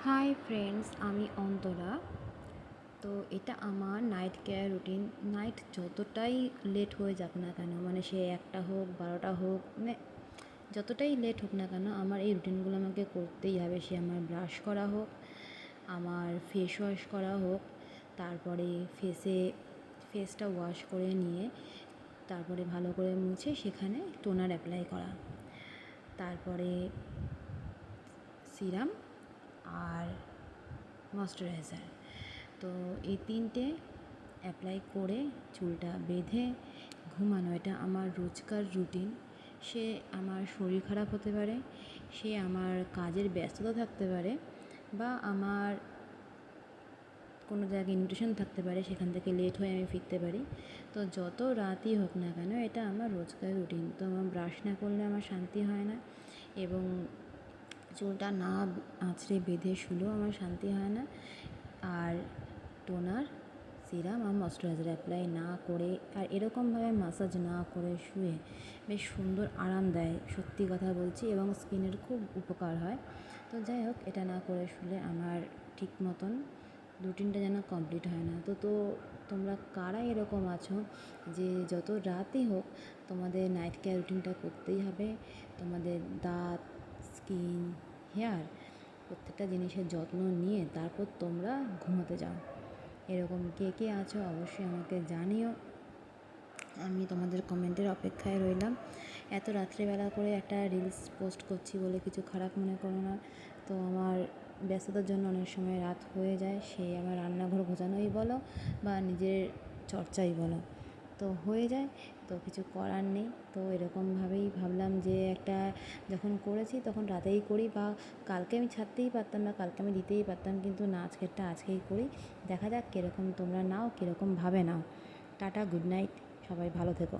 Hi friends, আমি অন্তরা। তো এটা আমার নাইট কেয়ার রুটিন। নাইট যতটাই লেট হয়ে যাক না কেন, মানে সে 1টা হোক 12টা হোক, মানে যতটাই লেট হোক না কেন, আমার এই রুটিনগুলো আমাকে করতেই হবে। সে আমার ব্রাশ করা হোক, আমার ফেস ওয়াশ করা হোক, তারপরে ফেসটা ওয়াশ করে নিয়ে তারপরে ভালো করে মুছে সেখানে টোনার অ্যাপ্লাই করা, তারপরে সিরাম আর ময়শ্চারাইজার। তো এই 3টে অ্যাপ্লাই করে চুলটা বেঁধে ঘুমানো, এটা আমার রোজকার রুটিন। সে আমার শরীর খারাপ হতে পারে, সে আমার কাজের ব্যস্ততা থাকতে পারে, বা আমার কোনো জায়গায় ইনভিটেশন থাকতে পারে, সেখান থেকে লেট হয়ে আমি ফিরতে পারি। তো যত রাতই হোক না কেন, এটা আমার রোজকার রুটিন। তো আমার ব্রাশ না করলে আমার শান্তি হয় না, এবং চুলটা না আঁচড়ে বেঁধে শুলেও আমার শান্তি হয় না। আর টোনার, সিরাম আর ময়শ্চারাইজার অ্যাপ্লাই না করে, আর এরকমভাবে ম্যাসাজ না করে শুয়ে বেশ সুন্দর আরাম দেয়, সত্যি কথা বলছি, এবং স্কিনের খুব উপকার হয়। তো যাই হোক, এটা না করে শুলে আমার ঠিক মতন রুটিনটা যেন কমপ্লিট হয় না। তো তোমরা কারা এরকম আছো যে যত রাতই হোক তোমাদের নাইট কেয়ার রুটিনটা করতেই হবে? তোমাদের দাঁত, স্কিন, হেয়ার, প্রত্যেকটা জিনিসের যত্ন নিয়ে তারপর তোমরা ঘুমোতে যাও। এরকম কে কে আছো অবশ্যই আমাকে জানিও। আমি তোমাদের কমেন্টের অপেক্ষায় রইলাম। এত রাত্রিবেলা করে একটা রিলস পোস্ট করছি বলে কিছু খারাপ মনে করো না। তো আমার ব্যস্ততার জন্য অনেক সময় রাত হয়ে যায়, সেই আমার রান্নাঘর গোছানোই বলো বা নিজের চর্চাই বলো, তো হয়ে যায়। তো কিছু করার নেই। তো এরকমভাবেই ভাবলাম যে একটা যখন করেছি তখন রাতেই করি, বা কালকে আমি ছাড়তেই পারতাম, বা কালকে আমি দিতেই পারতাম, কিন্তু না, আজকেরটা আজকেই করি। দেখা যাক কীরকম তোমরা নাও, কীরকমভাবে নাও। টাটা, গুড নাইট, সবাই ভালো থেকো।